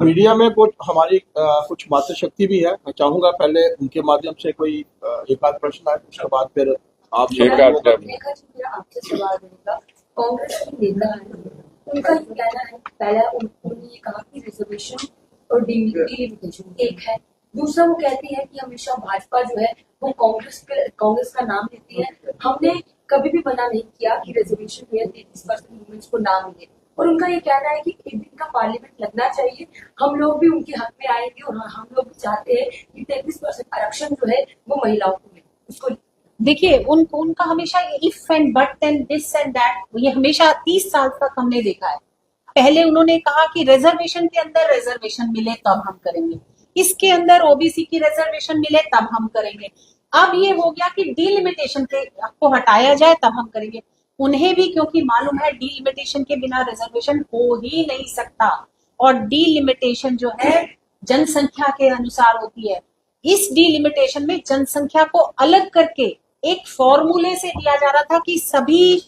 Media में कुछ हमारी कुछ मातृशक्ति भी है। मैं चाहूंगा पहले उनके माध्यम से कोई एक आध प्रश्न आए, उसके बाद फिर आप एक आध आपसे सवाल रहेगा। कांग्रेस के नेता हैं, उनका ये कहना है, पहला उन्होंने ये कहा कि रिजर्वेशन और डिलिमिटेशन एक है। दूसरा वो कहती है कि हमेशा भाजपा जो है वो कांग्रेस का नाम लेती है। हमने कभी भी मना नहीं किया कि रिजर्वेशन जो है 33% वुमेन्स को ना मिले। और उनका ये कहना है कि एक दिन का पार्लियामेंट लगना चाहिए, हम लोग भी उनके हक में आएंगे और हम लोग भी चाहते हैं कि 33% आरक्षण जो है वो महिलाओं को मिले। उसको देखिए, उनका हमेशा if and but and this and that, ये हमेशा 30 साल तक हमने देखा है। पहले उन्होंने कहा कि रिजर्वेशन के अंदर रिजर्वेशन मिले तब हम करेंगे, इसके अंदर ओबीसी की रिजर्वेशन मिले तब हम करेंगे। अब ये हो गया कि डीलिमिटेशन को हटाया जाए तब हम करेंगे। उन्हें भी क्योंकि मालूम है डीलिमिटेशन के बिना रिजर्वेशन हो ही नहीं सकता, और डीलिमिटेशन जो है जनसंख्या के अनुसार होती है। इस डीलिमिटेशन में जनसंख्या को अलग करके एक फॉर्मूले से दिया जा रहा था कि सभी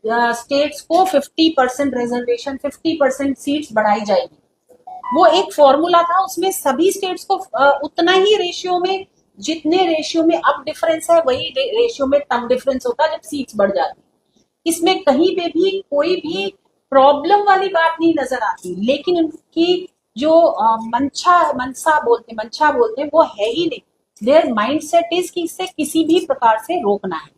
स्टेट्स को 50% रिजर्वेशन, 50% सीट्स बढ़ाई जाएगी। वो एक फॉर्मूला था, उसमें सभी स्टेट्स को उतना ही रेशियो में, जितने रेशियो में अब डिफरेंस है वही रेशियो में तब डिफरेंस होता जब सीट्स बढ़ जाती। इसमें कहीं पे भी कोई भी प्रॉब्लम वाली बात नहीं नजर आती, लेकिन उनकी जो मंशा बोलते हैं वो है ही नहीं। देयर माइंडसेट इज कि इससे किसी भी प्रकार से रोकना है,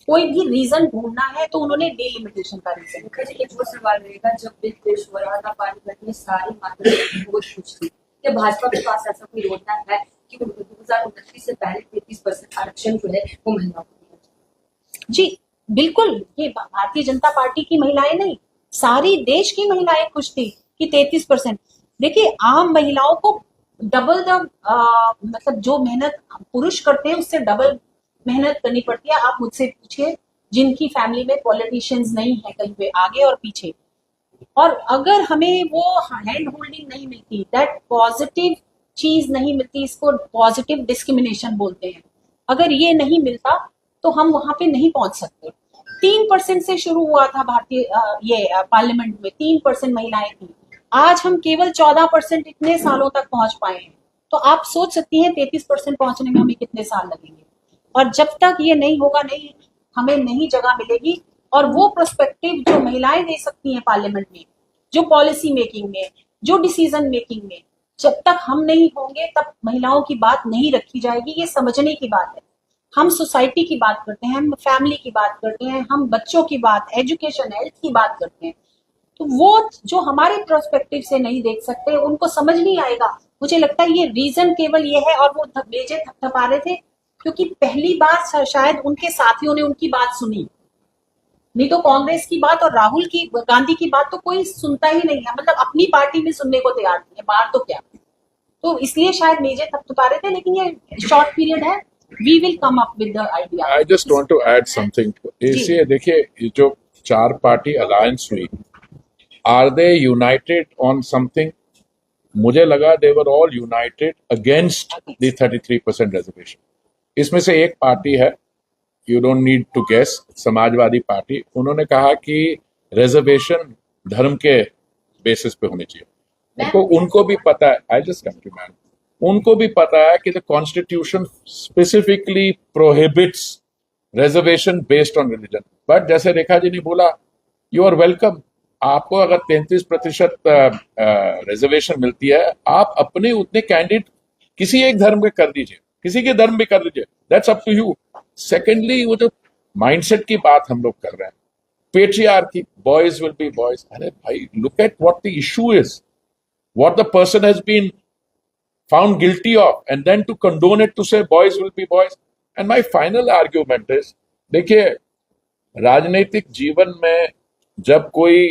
कोई भी रीजन ढूंढना है तो उन्होंने डीलिमिटेशन का रीजन। एक वो सवाल रहेगा, जब बिल पेश हो रहा था पार्लियामेंट में सारी माताएं वो पूछती कि भाजपा के पास ऐसा कोई रोड मैप है कि 2029 से पहले 33% आरक्षण जो है वो महिलाओं को दिया जाए। जी बिल्कुल, ये भारतीय जनता पार्टी की महिलाएं नहीं, सारी देश की महिलाएं खुश थी कि 33%। देखिए, आम महिलाओं को डबल मतलब जो मेहनत पुरुष करते हैं उससे डबल मेहनत करनी पड़ती है। आप मुझसे पूछिए जिनकी फैमिली में पॉलिटिशियंस नहीं है, कहीं पे आगे और पीछे, और अगर हमें वो हैंड होल्डिंग नहीं मिलती, दैट पॉजिटिव चीज नहीं मिलती, इसको पॉजिटिव डिस्क्रिमिनेशन बोलते हैं, अगर ये नहीं मिलता तो हम वहां पे नहीं पहुंच सकते। 3% से शुरू हुआ था भारतीय पार्लियामेंट में 3% महिलाएं थी, आज हम केवल 14% इतने सालों तक पहुंच पाए हैं। तो आप सोच सकती हैं 33% पहुंचने में हमें कितने साल लगेंगे। और जब तक ये नहीं होगा, नहीं हमें नहीं जगह मिलेगी, और वो प्रोस्पेक्टिव जो महिलाएं दे सकती हैं पार्लियामेंट में, जो पॉलिसी मेकिंग में, जो डिसीजन मेकिंग में, जब तक हम नहीं होंगे तब महिलाओं की बात नहीं रखी जाएगी। ये समझने की बात है। हम सोसाइटी की बात करते हैं, हम फैमिली की बात करते हैं, हम बच्चों की बात, एजुकेशन, हेल्थ की बात करते हैं, तो वो जो हमारे प्रोस्पेक्टिव से नहीं देख सकते उनको समझ नहीं आएगा। मुझे लगता है ये रीजन केवल ये है। और वो बेजे थपथपा रहे थे क्योंकि पहली बार शायद उनके साथियों ने उनकी बात सुनी, नहीं तो कांग्रेस की बात और राहुल गांधी की बात तो कोई सुनता ही नहीं है, मतलब अपनी पार्टी में सुनने को तैयार नहीं है, बाहर तो क्या। तो इसलिए शायद मेजे थपथपा रहे थे, लेकिन ये शॉर्ट पीरियड है, we will come up with the idea. I just want to add something. इसलिए देखिए, ये जो 4 पार्टी अलायंस हुई, are they united on something? मुझे लगा they were all united against the 33% reservation. इसमें से एक पार्टी है, you don't need to guess, Samajwadi party. उन्होंने कहा कि रिजर्वेशन धर्म के बेसिस पे होनी चाहिए। उनको भी पता है, I just come to man, उनको भी पता है कि the constitution specifically prohibits reservation based on religion. But जैसे रेखा जी ने बोला, यू आर वेलकम। आपको अगर 33% रिजर्वेशन मिलती है, आप अपने उतने कैंडिडेट किसी एक धर्म के कर दीजिए, किसी के धर्म भी कर लीजिए, that's up to you. Secondly, वो जो माइंडसेट की बात हम लोग कर रहे हैं, patriarchy, boys will be boys. अरे भाई, look at what the issue is, what the person has been found guilty of, and then to condone it to say boys will be boys. And my final argument is, देखिए, राजनीतिक जीवन में जब कोई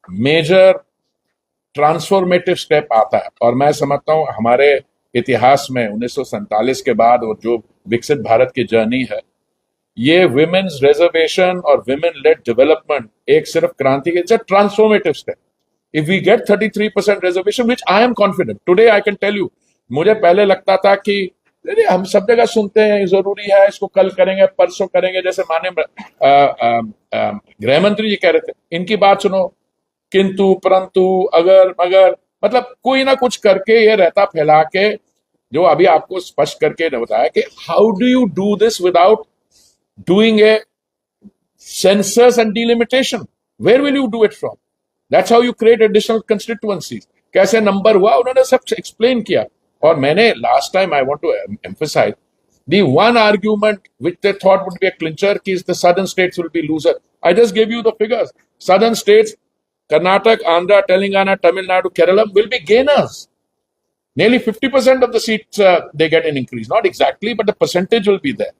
major transformative step आता है, और मैं समझता हूं हमारे इतिहास में 1947 के बाद और जो विकसित भारत की जर्नी है, ये विमेन्स रिजर्वेशन और विमेन लेड डेवलपमेंट एक सिर्फ क्रांति के, it's a transformative step. If we get 33% reservation, which I am confident, today I can tell you, मुझे पहले लगता था कि हम सब जगह सुनते हैं जरूरी है, इसको कल करेंगे, परसों करेंगे, जैसे माननीय गृह मंत्री जी कह रहे थे, इनकी बात सुनो, किंतु परंतु अगर मगर मतलब कोई ना कुछ करके ये रहता फैला के, जो अभी आपको स्पष्ट करके बताया कि how do you do this without doing a census and delimitation. Where will you do it from? That's how you create additional constituencies. कैसे नंबर हुआ उन्होंने सब एक्सप्लेन किया. और मैंने last time I want to emphasize the one argument which they thought would be a clincher is the southern states will be loser. I just gave you the figures. Southern states, Karnataka, Andhra, Telangana, Tamil Nadu, Kerala will be gainers. Nearly 50% of the seats they get an increase. Not exactly, but the percentage will be there.